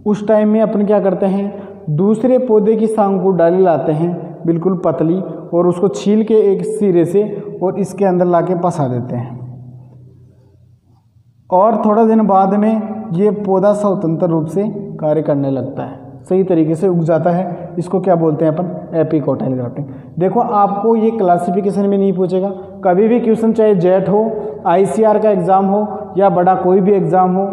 उस टाइम में अपन क्या करते हैं, दूसरे पौधे की सांकुर डाली लाते हैं बिल्कुल पतली, और उसको छील के एक सिरे से और इसके अंदर लाके फंसा देते हैं, और थोड़ा दिन बाद में ये पौधा स्वतंत्र रूप से कार्य करने लगता है, सही तरीके से उग जाता है। इसको क्या बोलते हैं अपन, एपिकोटाइल ग्राफ्टिंग। देखो आपको ये क्लासिफिकेशन में नहीं पूछेगा कभी भी क्वेश्चन, चाहे जेट हो, आईसीआर का एग्ज़ाम हो या बड़ा कोई भी एग्ज़ाम हो,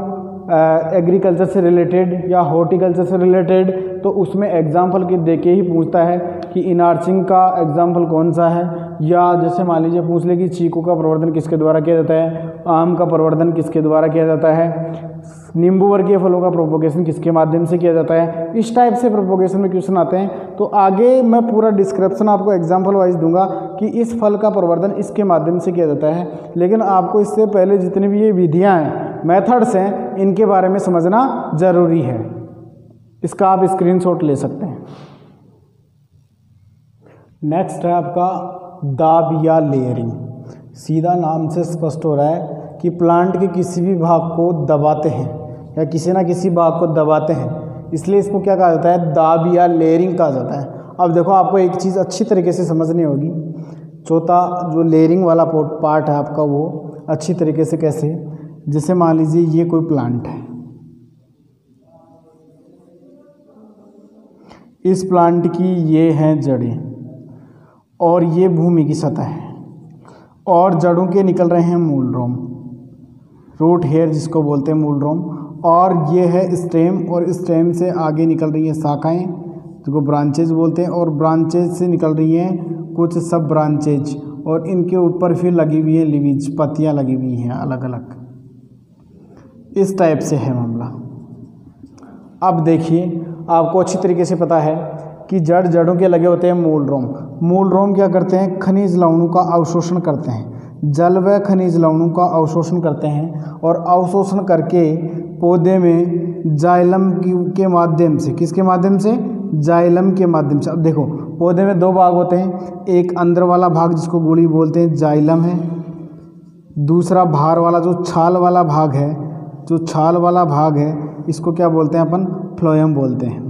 एग्रीकल्चर से रिलेटेड या हॉर्टिकल्चर से रिलेटेड, तो उसमें एग्जाम्पल के दे के ही पूछता है कि इनार्चिंग का एग्जाम्पल कौन सा है, या जैसे मान लीजिए पूछ ले कि चीकू का प्रवर्धन किसके द्वारा किया जाता है, आम का प्रवर्धन किसके द्वारा किया जाता है, नींबू वर्गीय फलों का प्रोपोगेशन किसके माध्यम से किया जाता है। इस टाइप से प्रोपोगेशन में क्वेश्चन आते हैं। तो आगे मैं पूरा डिस्क्रिप्शन आपको एग्जाम्पल वाइज दूंगा कि इस फल का प्रवर्धन इसके माध्यम से किया जाता है, लेकिन आपको इससे पहले जितनी भी ये विधियाँ हैं, मेथड्स हैं, इनके बारे में समझना ज़रूरी है। इसका आप स्क्रीनशॉट ले सकते हैं। नेक्स्ट है आपका दाब या लेयरिंग। सीधा नाम से स्पष्ट हो रहा है कि प्लांट के किसी भी भाग को दबाते हैं या किसी ना किसी भाग को दबाते हैं, इसलिए इसको क्या कहा जाता है, दाब या लेयरिंग कहा जाता है। अब देखो आपको एक चीज़ अच्छी तरीके से समझनी होगी, चौथा जो लेयरिंग वाला पार्ट है आपका, वो अच्छी तरीके से कैसे, जैसे मान लीजिए ये कोई प्लांट है, इस प्लांट की ये हैं जड़ें और ये भूमि की सतह है, और जड़ों के निकल रहे हैं मूल रोम, रूट हेयर जिसको बोलते हैं मूल रोम, और ये है स्टेम, और स्टेम से आगे निकल रही हैं शाखाएं जिसको ब्रांचेज बोलते हैं, और ब्रांचेज से निकल रही हैं कुछ सब ब्रांचेज, और इनके ऊपर फिर लगी हुई है लीव्स, पत्तियां लगी हुई हैं अलग अलग। इस टाइप से है मामला। अब देखिए आपको अच्छी तरीके से पता है कि जड़ों के लगे होते हैं मूल रोम। मूल रोम क्या करते हैं, खनिज लवणों का अवशोषण करते हैं, जल व खनिज लवणों का अवशोषण करते हैं, और अवशोषण करके पौधे में जाइलम के माध्यम से, किसके माध्यम से, जाइलम के माध्यम से। अब देखो पौधे में दो भाग होते हैं, एक अंदर वाला भाग जिसको गुड़ी बोलते हैं जाइलम है, दूसरा बाहर वाला जो छाल वाला भाग है, जो छाल वाला भाग है इसको क्या बोलते हैं अपन, फ्लोएम बोलते हैं।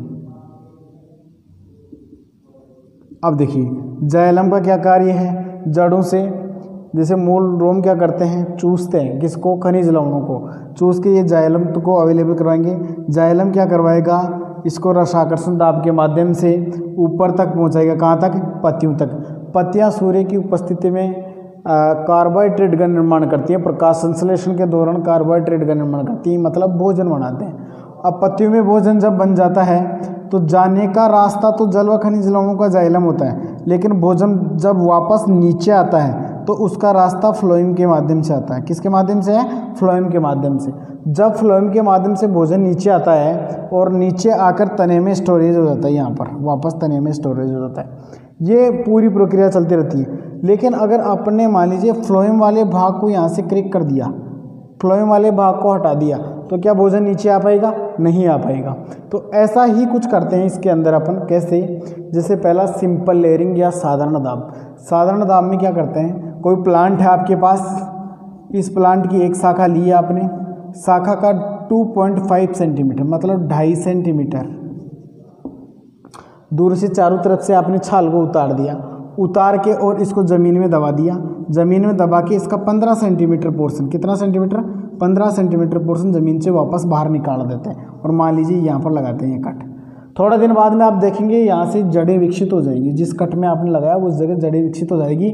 अब देखिए जाइलम का क्या कार्य है, जड़ों से, जैसे मूल रोम क्या करते हैं, चूसते हैं किसको, खनिज लवणों को, चूस के ये जाइलम को अवेलेबल करवाएंगे। जाइलम क्या करवाएगा, इसको रसाकर्षण दाब के माध्यम से ऊपर तक पहुंचाएगा, कहाँ तक, पत्तियों तक। पत्तियां सूर्य की उपस्थिति में कार्बोहाइड्रेट का निर्माण करती है, प्रकाश संश्लेषण के दौरान कार्बोहाइड्रेट का निर्माण करती है, मतलब भोजन बनाते हैं। अब पत्तियों में भोजन जब बन जाता है तो जाने का रास्ता तो जल व खनिज लवणों का जाइलम होता है, लेकिन भोजन जब वापस नीचे आता है तो उसका रास्ता फ्लोएम के माध्यम से आता है। किसके माध्यम से है? फ्लोएम के माध्यम से। जब फ्लोएम के माध्यम से भोजन नीचे आता है और नीचे आकर तने में स्टोरेज हो जाता है, यहाँ पर वापस तने में स्टोरेज हो जाता है। ये पूरी प्रक्रिया चलती रहती है। लेकिन अगर आपने मान लीजिए फ्लोएम वाले भाग को यहाँ से क्रैक कर दिया, फ्लोएम वाले भाग को हटा दिया, तो क्या भोजन नीचे आ पाएगा? नहीं आ पाएगा। तो ऐसा ही कुछ करते हैं इसके अंदर अपन। कैसे? जैसे पहला सिंपल लेयरिंग या साधारण दाब। साधारण दाब में क्या करते हैं, कोई प्लांट है आपके पास, इस प्लांट की एक शाखा ली है आपने, शाखा का 2.5 सेंटीमीटर मतलब 2.5 सेंटीमीटर दूर से चारों तरफ से आपने छाल को उतार दिया, उतार के और इसको ज़मीन में दबा दिया। ज़मीन में दबा के इसका 15 सेंटीमीटर पोर्शन, कितना सेंटीमीटर? 15 सेंटीमीटर पोर्शन ज़मीन से वापस बाहर निकाल देते हैं और मान लीजिए यहाँ पर लगाते हैं ये कट। थोड़ा दिन बाद में आप देखेंगे यहाँ से जड़ें विकसित हो जाएंगी, जिस कट में आपने लगाया उस जगह जड़ें विकसित हो जाएगी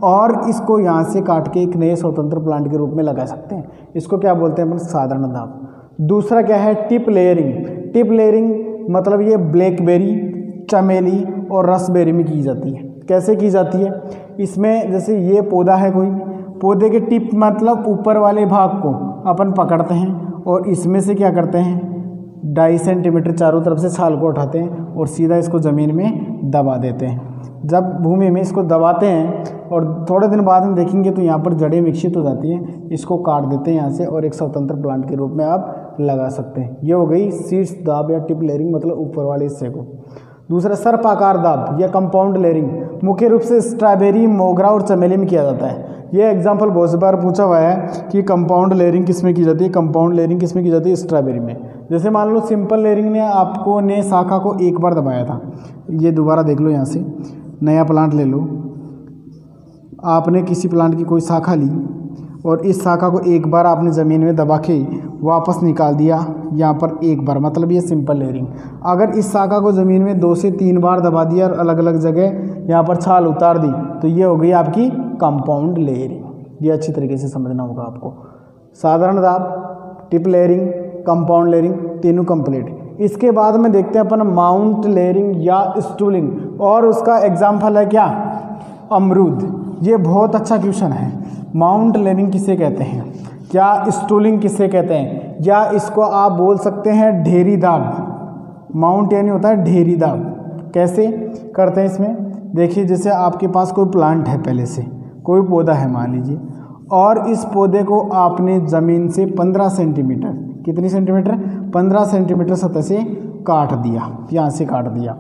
और इसको यहाँ से काट के एक नए स्वतंत्र प्लांट के रूप में लगा सकते हैं। इसको क्या बोलते हैं अपन? साधारण दाब। दूसरा क्या है? Tip layering. टिप लेयरिंग मतलब ये ब्लैकबेरी, चमेली और रसबेरी में की जाती है। कैसे की जाती है? इसमें जैसे ये पौधा है, कोई पौधे के टिप मतलब ऊपर वाले भाग को अपन पकड़ते हैं और इसमें से क्या करते हैं, 2.5 सेंटीमीटर चारों तरफ से छाल को उठाते हैं और सीधा इसको ज़मीन में दबा देते हैं। जब भूमि में इसको दबाते हैं और थोड़े दिन बाद में देखेंगे तो यहाँ पर जड़ें विकसित हो जाती हैं, इसको काट देते हैं यहाँ से और एक स्वतंत्र प्लांट के रूप में आप लगा सकते हैं। ये हो गई शीर्ष दाब या टिप लेयरिंग, मतलब ऊपर वाले हिस्से को। दूसरा सर्पाकार दाब या कंपाउंड लेयरिंग, मुख्य रूप से स्ट्रॉबेरी, मोगरा और चमेली में किया जाता है। ये एग्जाम्पल बहुत बार पूछा हुआ है कि कंपाउंड लेयरिंग किस में की जाती है, कंपाउंड लेयरिंग किस में की जाती है? स्ट्रॉबेरी में। जैसे मान लो सिंपल लेयरिंग ने आपको ने शाखा को एक बार दबाया था, ये दोबारा देख लो, यहाँ से नया प्लांट ले लो, आपने किसी प्लांट की कोई शाखा ली और इस शाखा को एक बार आपने ज़मीन में दबा के वापस निकाल दिया यहाँ पर एक बार, मतलब ये सिंपल लेयरिंग। अगर इस शाखा को ज़मीन में 2 से 3 बार दबा दिया और अलग अलग जगह यहाँ पर छाल उतार दी तो ये हो गई आपकी कंपाउंड लेयरिंग। ये अच्छी तरीके से समझना होगा आपको। साधारण दाब, टिप लेयरिंग, कंपाउंड लेयरिंग, तीनों कंप्लीट। इसके बाद में देखते हैं अपन माउंट लेयरिंग या स्टूलिंग, और उसका एग्जाम्पल है क्या? अमरूद। ये बहुत अच्छा क्वेश्चन है। माउंट लेयरिंग किसे कहते हैं, क्या स्टूलिंग किसे कहते हैं, या इसको आप बोल सकते हैं ढेरी दाब। माउंट यानी होता है ढेरी दाब। कैसे करते हैं इसमें? देखिए, जैसे आपके पास कोई प्लांट है, पहले से कोई पौधा है मान लीजिए, और इस पौधे को आपने ज़मीन से 15 सेंटीमीटर, कितनी सेंटीमीटर? 15 सेंटीमीटर सतह से काट दिया, यहाँ से काट दिया।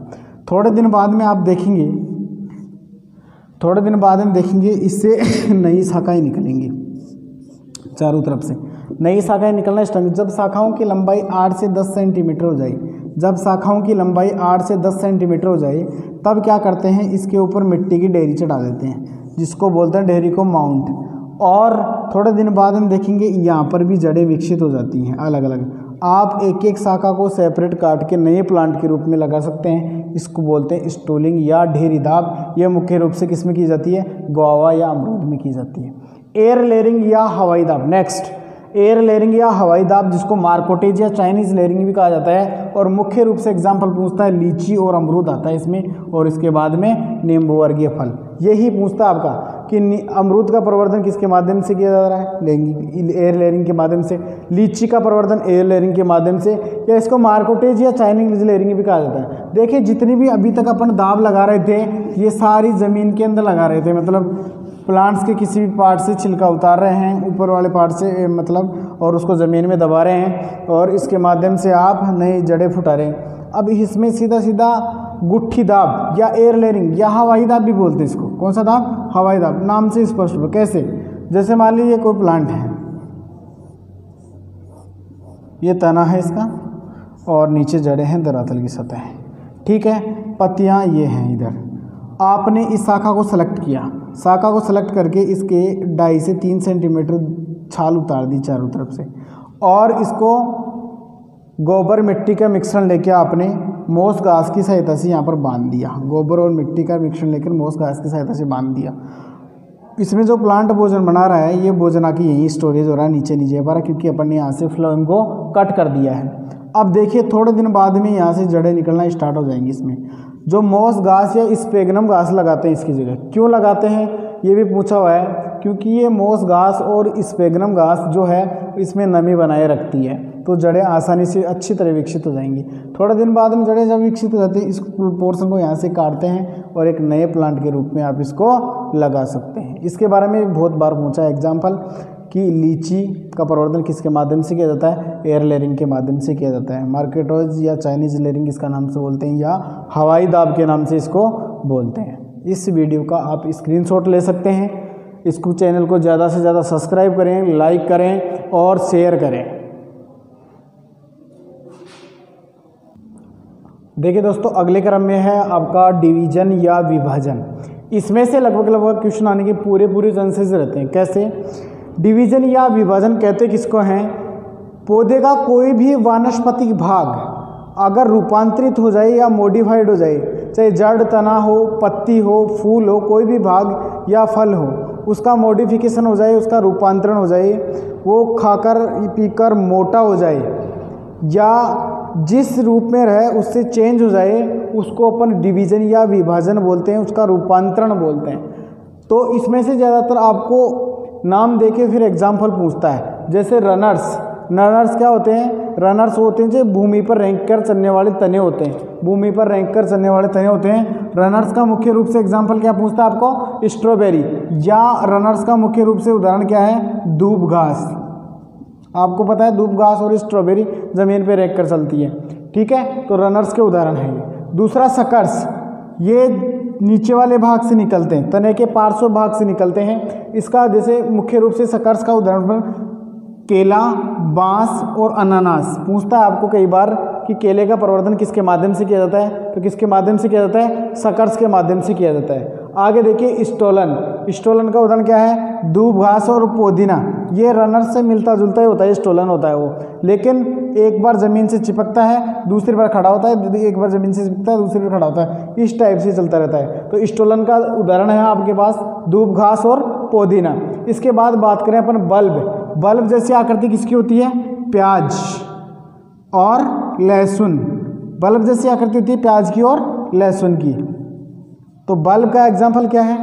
थोड़े दिन बाद में आप देखेंगे, थोड़े दिन बाद में देखेंगे इससे नई शाखाएं निकलेंगी, चारों तरफ से नई शाखाएं निकलना स्टार्ट। जब शाखाओं की लंबाई 8 से 10 सेंटीमीटर हो जाए, जब शाखाओं की लंबाई 8 से 10 सेंटीमीटर हो जाए, तब क्या करते हैं, इसके ऊपर मिट्टी की ढेरी चढ़ा देते हैं, जिसको बोलते हैं ढेरी को माउंट। और थोड़े दिन बाद हम देखेंगे यहाँ पर भी जड़ें विकसित हो जाती हैं अलग अलग। आप एक एक शाखा को सेपरेट काट के नए प्लांट के रूप में लगा सकते हैं। इसको बोलते हैं स्टूलिंग या ढेरी दाब। यह मुख्य रूप से किस में की जाती है? गुआवा या अमरूद में की जाती है। एयर लेयरिंग या हवाई दाब। नेक्स्ट, एयर लेयरिंग या हवाई दाब, जिसको मार्कोटेज या चाइनीज लेयरिंग भी कहा जाता है, और मुख्य रूप से एग्जाम्पल पूछता है लीची और अमरूद आता है इसमें, और इसके बाद में नींबू वर्गीय फल। यही पूछता है आपका कि अमरूद का प्रवर्धन किसके माध्यम से किया जा रहा है? एयर लेयरिंग के माध्यम से। लीची का प्रवर्धन एयर लेयरिंग के माध्यम से, या इसको मार्कोटेज या चाइनीज लेयरिंग भी कहा जाता है। देखिए, जितनी भी अभी तक अपन दाब लगा रहे थे, ये सारी ज़मीन के अंदर लगा रहे थे, मतलब प्लांट्स के किसी भी पार्ट से छिलका उतार रहे हैं, ऊपर वाले पार्ट से मतलब, और उसको ज़मीन में दबा रहे हैं, और इसके माध्यम से आप नई जड़ें फुटा रहे हैं। अब इसमें सीधा सीधा गुट्ठी दाब या एयर लेयरिंग या हवाई दाब भी बोलते हैं इसको। कौन सा दाब? हवाई दाब। नाम से स्पष्ट हो। कैसे? जैसे मान लीजिए कोई प्लांट है, ये तना है इसका, और नीचे जड़ें हैं, धरातल की सतह है, ठीक है, पत्तियाँ ये हैं इधर। आपने इस शाखा को सेलेक्ट किया, शाखा को सेलेक्ट करके इसके 2.5 से 3 सेंटीमीटर छाल उतार दी चारों तरफ से, और इसको गोबर मिट्टी का मिश्रण लेके आपने मोस घास की सहायता से यहाँ पर बांध दिया। गोबर और मिट्टी का मिश्रण लेकर मोस घास की सहायता से बांध दिया। इसमें जो प्लांट भोजन बना रहा है, ये भोजन आके यहीं स्टोरेज हो रहा है, नीचे नहीं जा पा रहा क्योंकि अपन ने यहाँ से फ्लोएम को कट कर दिया है। अब देखिए थोड़े दिन बाद में यहाँ से जड़ें निकलना स्टार्ट हो जाएंगी। इसमें जो मॉस घास या स्पेगनम घास लगाते हैं इसकी जगह, क्यों लगाते हैं ये भी पूछा हुआ है, क्योंकि ये मॉस घास और स्पेगनम घास जो है इसमें नमी बनाए रखती है, तो जड़ें आसानी से अच्छी तरह विकसित हो जाएंगी। थोड़े दिन बाद में जड़ें जब विकसित हो जाती है, इस पोर्शन को यहाँ से काटते हैं और एक नए प्लांट के रूप में आप इसको लगा सकते हैं। इसके बारे में बहुत बार पूछा है एग्जाम्पल कि लीची का प्रवर्धन किसके माध्यम से किया जाता है, एयर लेयरिंग के माध्यम से किया जाता है। मार्केटोज या चाइनीज लेयरिंग इसका नाम से बोलते हैं, या हवाई दाब के नाम से इसको बोलते हैं। इस वीडियो का आप स्क्रीनशॉट ले सकते हैं। इसको चैनल को ज़्यादा से ज़्यादा सब्सक्राइब करें, लाइक करें और शेयर करें। देखिए दोस्तों, अगले क्रम में है आपका डिवीजन या विभाजन। इसमें से लगभग क्वेश्चन आने के पूरे चांसेस रहते हैं। कैसे? डिवीजन या विभाजन कहते किसको हैं? पौधे का कोई भी वानस्पतिक भाग अगर रूपांतरित हो जाए या मॉडिफाइड हो जाए, चाहे जड़, तना हो, पत्ती हो, फूल हो, कोई भी भाग या फल हो, उसका मॉडिफिकेशन हो जाए, उसका रूपांतरण हो जाए, वो खाकर पीकर मोटा हो जाए या जिस रूप में रहे उससे चेंज हो जाए, उसको अपन डिवीजन या विभाजन बोलते हैं, उसका रूपांतरण बोलते हैं। तो इसमें से ज़्यादातर आपको नाम देके फिर एग्जाम्पल पूछता है। जैसे रनर्स क्या होते हैं? रनर्स होते हैं जो भूमि पर रेंग कर चलने वाले तने होते हैं, भूमि पर रेंग कर चलने वाले तने होते हैं। रनर्स का मुख्य रूप से एग्जाम्पल क्या पूछता है आपको? स्ट्रॉबेरी। या रनर्स का मुख्य रूप से उदाहरण क्या है? दूब घास। आपको पता है दूब घास और स्ट्रॉबेरी जमीन पर रेंग कर चलती है, ठीक है, तो रनर्स के उदाहरण है ये। दूसरा सकर्स, ये नीचे वाले भाग से निकलते हैं, तने के पार्श्व भाग से निकलते हैं। इसका जैसे मुख्य रूप से सकर्स का उदाहरण केला, बांस और अनानास। पूछता है आपको कई बार कि केले का प्रवर्धन किसके माध्यम से किया जाता है, तो किसके माध्यम से किया जाता है? सकर्स के माध्यम से किया जाता है। आगे देखिए स्टोलन का उदाहरण क्या है? दूब घास और पुदीना। ये रनर से मिलता जुलता ही होता है, स्टोलन होता है वो, लेकिन एक बार ज़मीन से चिपकता है, दूसरी बार खड़ा होता है, एक बार ज़मीन से चिपकता है, दूसरी बार खड़ा होता है, इस टाइप से चलता रहता है। तो स्टोलन का उदाहरण है आपके पास दूब घास और पुदीना। इसके बाद बात करें अपन बल्ब जैसी आकृति किसकी होती है? प्याज और लहसुन। बल्ब जैसी आकृति होती है प्याज की और लहसुन की। तो बल्ब का एग्जाम्पल क्या है?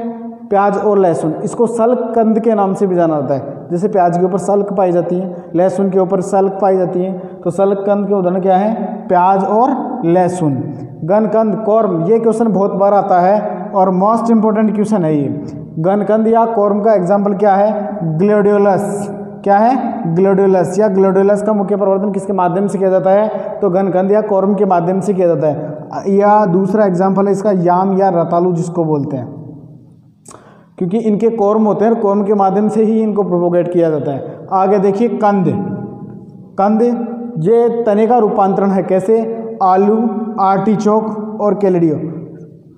प्याज और लहसुन। इसको सल्क कंद के नाम से भी जाना जाता है। जैसे प्याज के ऊपर सल्क पाई जाती है, लहसुन के ऊपर सल्क पाई जाती है, तो सल्क कंद के उदाहरण क्या है? प्याज और लहसुन। गनकंद, कॉर्म, ये क्वेश्चन बहुत बार आता है और मोस्ट इंपॉर्टेंट क्वेश्चन है ये। गनकंद या कॉर्म का एग्जाम्पल क्या है? ग्लैडियोलस। क्या है? ग्लैडियोलस। या ग्लैडियोलस का मुख्य प्रवर्धन किसके माध्यम से किया जाता है? तो गनकंद या कॉर्म के माध्यम से किया जाता है। या दूसरा एग्जाम्पल है इसका याम या रतालू जिसको बोलते हैं, क्योंकि इनके कॉर्म होते हैं, कॉर्म के माध्यम से ही इनको प्रोपोगेट किया जाता है। आगे देखिए कंद, ये तने का रूपांतरण है। कैसे? आलू, आर्टिचोक और केलड़ियो।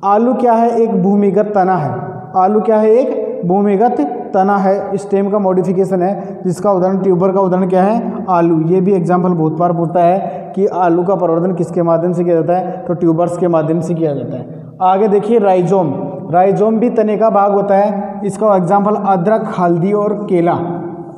आलू क्या है? एक भूमिगत तना है। आलू क्या है? एक भूमिगत तना है, स्टेम का मॉडिफिकेशन है, जिसका उदाहरण ट्यूबर का उदाहरण क्या है? आलू। ये भी एग्जाम्पल बहुत बार पूछता है कि आलू का प्रवर्धन किसके माध्यम से किया जाता है? तो ट्यूबर्स के माध्यम से किया जाता है। आगे देखिए राइजोम भी तने का भाग होता है। इसका एग्जाम्पल अदरक, हल्दी और केला।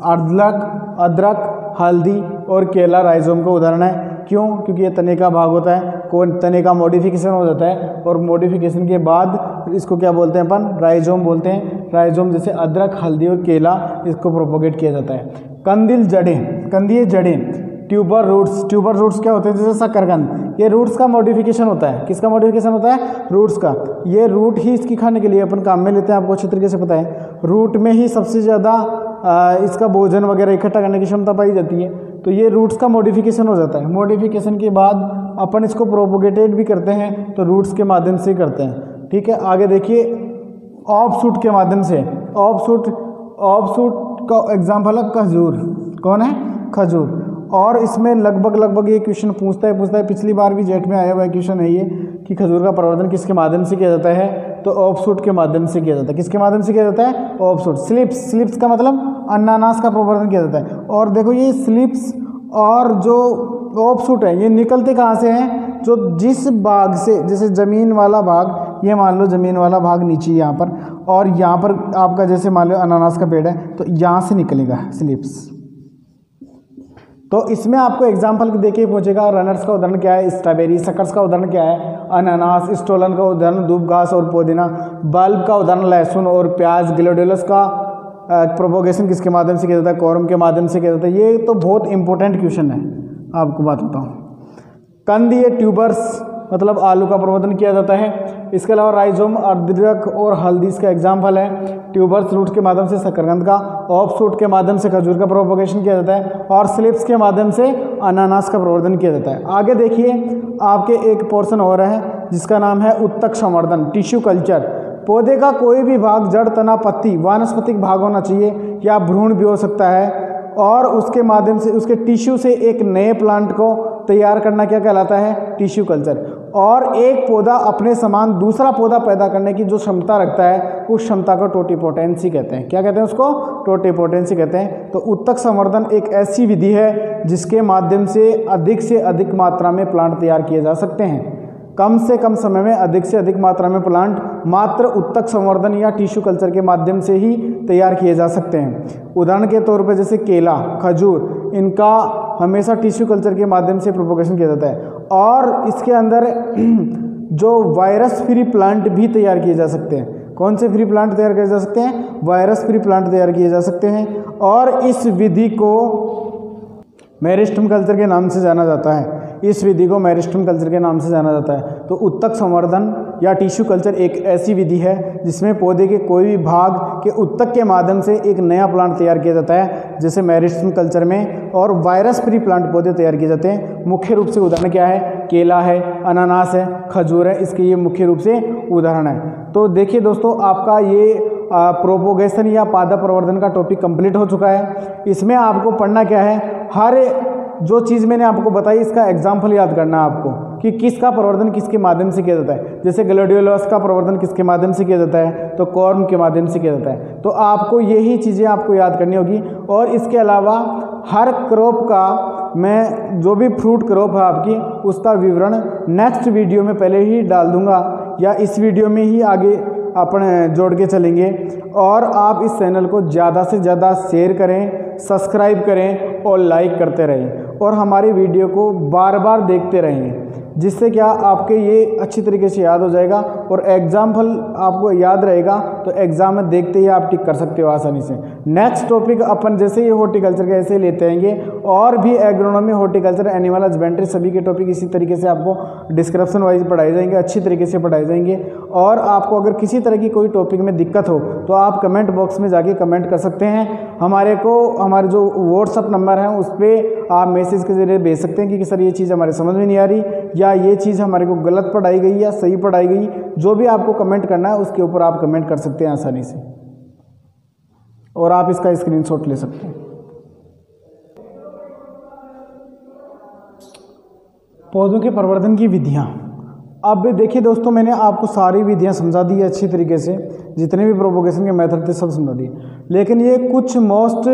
अदरक, हल्दी और केला राइजोम का उदाहरण है। क्यों? क्योंकि ये तने का भाग होता है, तने का मॉडिफिकेशन हो जाता है और मॉडिफिकेशन के बाद इसको क्या बोलते हैं अपन? राइजोम बोलते हैं। राइजोम जैसे अदरक, हल्दी और केला, इसको प्रोपोगेट किया जाता है। कंदीय जड़ें, ट्यूबर रूट्स क्या होते हैं? जैसे शकरकंद, ये रूट्स का मॉडिफिकेशन होता है। किसका मॉडिफिकेशन होता है? रूट्स का। ये रूट ही इसकी खाने के लिए अपन काम में लेते हैं, आपको अच्छी तरीके से पता है। रूट में ही सबसे ज़्यादा इसका भोजन वगैरह इकट्ठा करने की क्षमता पाई जाती है। तो ये रूट्स का मॉडिफिकेशन हो जाता है। मॉडिफिकेशन के बाद अपन इसको प्रोपोगेटेड भी करते हैं, तो रूट्स के माध्यम से करते हैं, ठीक है। आगे देखिए ऑफशूट के माध्यम से। ऑफशूट का एग्जाम्पल है खजूर। कौन है? खजूर। और इसमें लगभग ये क्वेश्चन पूछता है, पिछली बार भी जेट में आया हुआ क्वेश्चन है ये, कि खजूर का प्रवर्धन किसके माध्यम से किया जाता है? तो ऑफशूट के माध्यम से किया जाता है। किसके माध्यम से किया जाता है? ऑफशूट। स्लिप्स का मतलब अनानास का प्रवर्धन किया जाता है। और देखो ये स्लिप्स और जो ऑफशूट है ये निकलते कहाँ से हैं? जो जिस भाग से, जैसे ज़मीन वाला भाग, ये मान लो ज़मीन वाला भाग नीचे यहाँ पर, और यहाँ पर आपका जैसे मान लो अनानास का पेड़ है तो यहाँ से निकलेगा स्लिप्स। तो इसमें आपको एग्जाम्पल देखिए पूछेगा रनर्स का उदाहरण क्या है, स्ट्रॉबेरी, सकर्स का उदाहरण क्या है, अनानास, स्टोलन का उदाहरण दूब घास और पुदीना, बल्ब का उदाहरण लहसुन और प्याज, ग्लेडियोलस का प्रोपोगेशन किसके माध्यम से किया जाता है, कोरम के माध्यम से किया जाता है। ये तो बहुत इंपॉर्टेंट क्वेश्चन है, आपको बात बताऊँ। कंदीय ट्यूबर्स मतलब आलू का प्रवर्धन किया जाता है। इसके अलावा राइजोम, अदरक और हल्दी इसका एग्जाम्पल है। ट्यूबर्स रूट के माध्यम से शकरकंद का, ऑफ शूट के माध्यम से खजूर का प्रोपोगेशन किया जाता है और स्लिप्स के माध्यम से अनानास का प्रवर्धन किया जाता है। आगे देखिए आपके एक पोर्शन और है जिसका नाम है उत्तक संवर्धन, टिश्यू कल्चर। पौधे का कोई भी भाग, जड़, तना, पत्ती, वानस्पतिक भाग होना चाहिए या भ्रूण भी हो सकता है और उसके माध्यम से उसके टिश्यू से एक नए प्लांट को तैयार करना क्या कहलाता है, टिश्यू कल्चर। और एक पौधा अपने समान दूसरा पौधा पैदा करने की जो क्षमता रखता है उस क्षमता को टोटिपोटेंसी कहते हैं। क्या कहते हैं उसको, टोटिपोटेंसी कहते हैं। तो उत्तक संवर्धन एक ऐसी विधि है जिसके माध्यम से अधिक मात्रा में प्लांट तैयार किए जा सकते हैं। कम से कम समय में अधिक से अधिक मात्रा में प्लांट मात्र उत्तक संवर्धन या टिश्यू कल्चर के माध्यम से ही तैयार किए जा सकते हैं। उदाहरण के तौर पर जैसे केला, खजूर, इनका हमेशा टिश्यू कल्चर के माध्यम से प्रोपोगेशन किया जाता है। और इसके अंदर जो वायरस फ्री प्लांट भी तैयार किए जा सकते हैं। कौन से फ्री प्लांट तैयार किए जा सकते हैं, वायरस फ्री प्लांट तैयार किए जा सकते हैं। और इस विधि को मेरिस्टेम कल्चर के नाम से जाना जाता है। इस विधि को मेरिस्टेम कल्चर के नाम से जाना जाता है। तो उत्तक संवर्धन या टिश्यू कल्चर एक ऐसी विधि है जिसमें पौधे के कोई भी भाग के उत्तक के माध्यम से एक नया प्लांट तैयार किया जाता है, जैसे मेरिस्टेम कल्चर में, और वायरस फ्री प्लांट पौधे तैयार किए जाते हैं। मुख्य रूप से उदाहरण क्या है, केला है, अनानास है, खजूर है, इसके ये मुख्य रूप से उदाहरण है। तो देखिए दोस्तों, आपका ये प्रोपोगेशन या पादप प्रवर्धन का टॉपिक कंप्लीट हो चुका है। इसमें आपको पढ़ना क्या है, हर जो चीज़ मैंने आपको बताई इसका एग्जाम्पल याद करना है आपको कि किसका प्रवर्धन किसके माध्यम से किया जाता है। जैसे ग्लेडियोलस का प्रवर्धन किसके माध्यम से किया जाता है, तो कॉर्म के माध्यम से किया जाता है। तो आपको यही चीज़ें आपको याद करनी होगी। और इसके अलावा हर क्रॉप का मैं जो भी फ्रूट क्रॉप है आपकी उसका विवरण नेक्स्ट वीडियो में पहले ही डाल दूंगा या इस वीडियो में ही आगे अपन जोड़ के चलेंगे। और आप इस चैनल को ज़्यादा से ज़्यादा शेयर करें, सब्सक्राइब करें और लाइक करते रहें और हमारी वीडियो को बार बार देखते रहें, जिससे क्या आपके ये अच्छी तरीके से याद हो जाएगा और एग्जाम्पल आपको याद रहेगा। तो एग्जाम में देखते ही आप टिक कर सकते हो आसानी से। नेक्स्ट टॉपिक अपन जैसे ये हॉर्टिकल्चर का ऐसे लेते रहेंगे और भी एग्रोनॉमी, हॉर्टिकल्चर, एनिमल हस्बेंड्री सभी के टॉपिक इसी तरीके से आपको डिस्क्रिप्शन वाइज पढ़ाए जाएंगे, अच्छी तरीके से पढ़ाए जाएंगे। और आपको अगर किसी तरह की कोई टॉपिक में दिक्कत हो तो आप कमेंट बॉक्स में जाके कमेंट कर सकते हैं। हमारे जो व्हाट्सअप नंबर है उस पर आप मैसेज के जरिए भेज सकते हैं कि सर ये चीज़ हमारे समझ में नहीं आ रही या ये चीज़ हमारे को गलत पढ़ाई गई या सही पढ़ाई गई। जो भी आपको कमेंट करना है उसके ऊपर आप कमेंट कर सकते हैं आसानी से और आप इसका स्क्रीनशॉट ले सकते हैं। पौधों के प्रवर्धन की विधियाँ। अब देखिए दोस्तों, मैंने आपको सारी विधियाँ समझा दी है अच्छी तरीके से, जितने भी प्रोपोगेशन के मेथड थे सब समझा दिए। लेकिन ये कुछ मोस्ट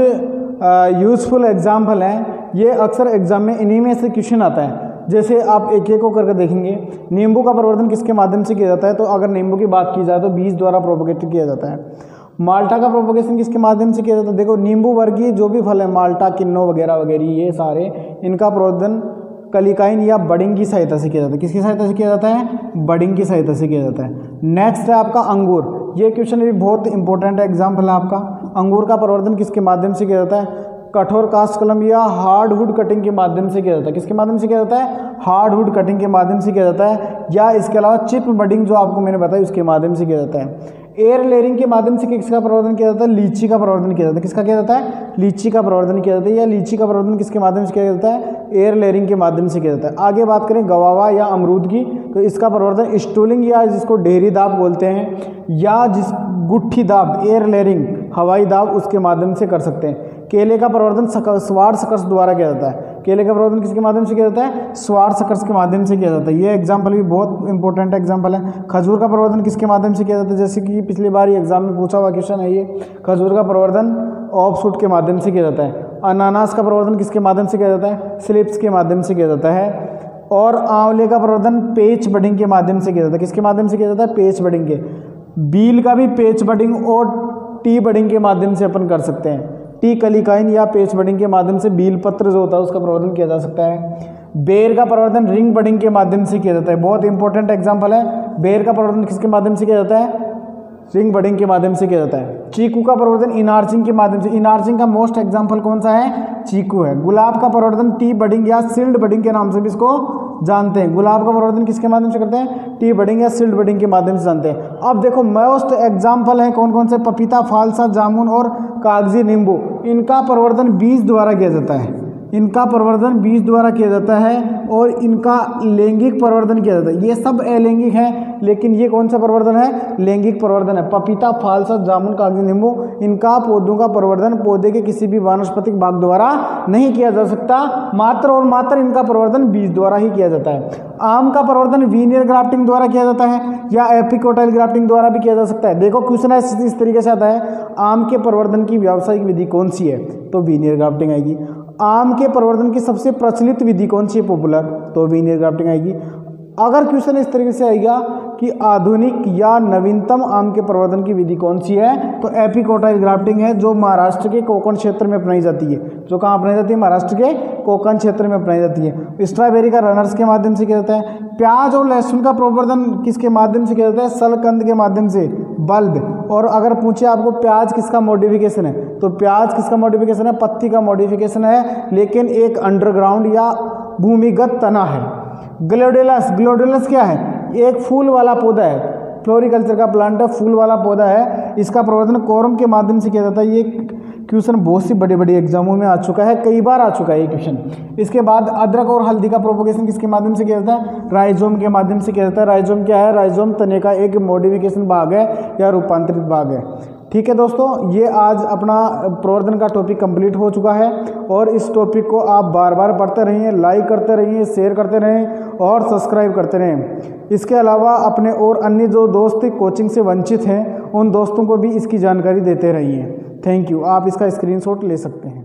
यूज़फुल एग्जाम्पल हैं, ये अक्सर एग्जाम में इन्हीं में से क्वेश्चन आता है। जैसे आप एक एक को करके देखेंगे। नींबू का प्रवर्धन किसके माध्यम से किया जाता है, तो अगर नींबू की बात की जाए तो बीज द्वारा प्रोपोगेट किया जाता है। माल्टा का प्रोपोगेशन किसके माध्यम से किया जाता है, देखो नींबू वर्गीय जो भी फल है, माल्टा, किन्नो वगैरह वगैरह, ये सारे इनका प्रवर्धन कलिकाइन या बडिंग की सहायता से किया जाता है। किसकी सहायता से किया जाता है, बडिंग की सहायता से किया जाता है। नेक्स्ट है आपका अंगूर। ये क्वेश्चन भी बहुत इंपॉर्टेंट एग्जाम्पल है आपका। अंगूर का प्रवर्धन किसके माध्यम से किया जाता है, कठोर कास्ट कलम या हार्डवुड कटिंग के माध्यम से किया जाता है। किसके माध्यम से किया जाता है, हार्डवुड कटिंग के माध्यम से किया जाता है। या इसके अलावा चिप बडिंग जो आपको मैंने बताया उसके माध्यम से किया जाता है। एयर लेयरिंग के माध्यम से किसका प्रवर्धन किया जाता है, लीची का प्रवर्धन किया जाता है। किसका किया जाता है, लीची का प्रवर्धन किया जाता है। या लीची का प्रवर्धन किसके माध्यम से किया जाता है, एयर लेयरिंग के माध्यम से किया जाता है। आगे बात करें गवावा या अमरूद की, तो इसका प्रवर्धन स्टूलिंग या जिसको ढेरी दाब बोलते हैं या जिस गुट्ठी दाब, एयर लेयरिंग, हवाई दाब, उसके माध्यम से कर सकते हैं। केले का प्रवर्धन स्वार्ट सकर्स द्वारा किया जाता है। केले का प्रवर्धन किसके माध्यम से किया जाता है, स्वार्ट सकर्स के माध्यम से किया जाता है। ये एग्जाम्पल भी बहुत इंपॉर्टेंट एग्जाम्पल है। खजूर का प्रवर्धन किसके माध्यम से किया जाता है, जैसे कि पिछली बार एग्जाम में पूछा हुआ क्वेश्चन है ये। खजूर का प्रवर्धन ऑफ शूट के माध्यम से किया जाता है। अनानास का प्रवर्धन किसके माध्यम से किया जाता है, स्लिप्स के माध्यम से किया जाता है। और आंवले का प्रवर्धन पेच बडिंग के माध्यम से किया जाता है। किसके माध्यम से किया जाता है, पेच बडिंग के। बील का भी पेच बडिंग और टी बडिंग के माध्यम से अपन कर सकते हैं। टी कलिकाइन या पेच बडिंग के माध्यम से बील पत्र जो होता है उसका प्रवर्धन किया जा सकता है। बेर का प्रवर्धन रिंग बडिंग के माध्यम से किया जाता है। बहुत इंपॉर्टेंट एग्जांपल है। बेर का प्रवर्धन किसके माध्यम से किया जाता है? रिंग बडिंग के माध्यम से किया जाता है। चीकू का प्रवर्धन इनार्चिंग के माध्यम से। इनार्चिंग का मोस्ट एग्जांपल कौन सा है? चीकू है। गुलाब का प्रवर्धन टी बडिंग या सील्ड बडिंग के नाम से भी इसको जानते हैं। गुलाब का प्रवर्धन किसके माध्यम से करते हैं? टी बडिंग या सील्ड बडिंग के माध्यम से जानते हैं। अब देखो मोस्ट एग्जांपल है कौन कौन से? पपीता, फालसा, जामुन और कागजी नींबू। इनका प्रवर्धन बीज द्वारा किया जाता है। इनका प्रवर्धन बीज द्वारा किया जाता है और इनका लैंगिक प्रवर्धन किया जाता है। ये सब अलैंगिक हैं, लेकिन ये कौन सा प्रवर्धन है? लैंगिक प्रवर्धन है। पपीता, फालसा, जामुन, कागजी नींबू, इनका पौधों का प्रवर्धन पौधे के किसी भी वानस्पतिक भाग द्वारा नहीं किया जा सकता, मात्र और मात्र इनका प्रवर्धन बीज द्वारा ही किया जाता है। आम का प्रवर्धन वीनियर ग्राफ्टिंग द्वारा किया जाता है या एपिकोटाइल ग्राफ्टिंग द्वारा भी किया जा सकता है। देखो क्वेश्चन इस तरीके से आता है, आम के प्रवर्धन की व्यावसायिक विधि कौन सी है? तो वीनियर ग्राफ्टिंग आएगी। आम के प्रवर्धन की सबसे प्रचलित विधि कौन सी है? पॉपुलर, तो वीनियर ग्राफ्टिंग आएगी। अगर क्वेश्चन इस तरीके से आएगा कि आधुनिक या नवीनतम आम के प्रवर्धन की विधि कौन सी है? तो एपिकोटाइल ग्राफ्टिंग है, जो महाराष्ट्र के कोकण क्षेत्र में अपनाई जाती है। जो कहाँ अपनाई जाती है? महाराष्ट्र के कोकण क्षेत्र में अपनाई जाती है। स्ट्रॉबेरी का रनर्स के माध्यम से किया जाता है। प्याज और लहसुन का प्रवर्धन किसके माध्यम से किया जाता है? सलकंद के माध्यम से, बल्ब। और अगर पूछे आपको प्याज किसका मॉडिफिकेशन है, तो प्याज किसका मॉडिफिकेशन है? पत्ती का मॉडिफिकेशन है, लेकिन एक अंडरग्राउंड या भूमिगत तना है। ग्लोडेलस, ग्लोडेलस क्या है? एक फूल वाला पौधा है, फ्लोरिकल्चर का प्लांट है, फूल वाला पौधा है। इसका प्रवर्धन कोरम के माध्यम से किया जाता है। ये क्वेश्चन बहुत सी बड़ी बड़ी एग्जामों में आ चुका है, कई बार आ चुका है ये क्वेश्चन। इसके बाद अदरक और हल्दी का प्रोपोगेशन किसके माध्यम से किया जाता है? राइजोम के माध्यम से किया जाता है। राइजोम क्या है? राइजोम तने का एक मॉडिफिकेशन भाग है या रूपांतरित भाग है। ठीक है दोस्तों, ये आज अपना प्रवर्धन का टॉपिक कंप्लीट हो चुका है और इस टॉपिक को आप बार बार पढ़ते रहिए, लाइक करते रहिए, शेयर करते रहें और सब्सक्राइब करते रहें। इसके अलावा अपने और अन्य जो दोस्त कोचिंग से वंचित हैं उन दोस्तों को भी इसकी जानकारी देते रहिए। Thank you. आप इसका स्क्रीनशॉट ले सकते हैं।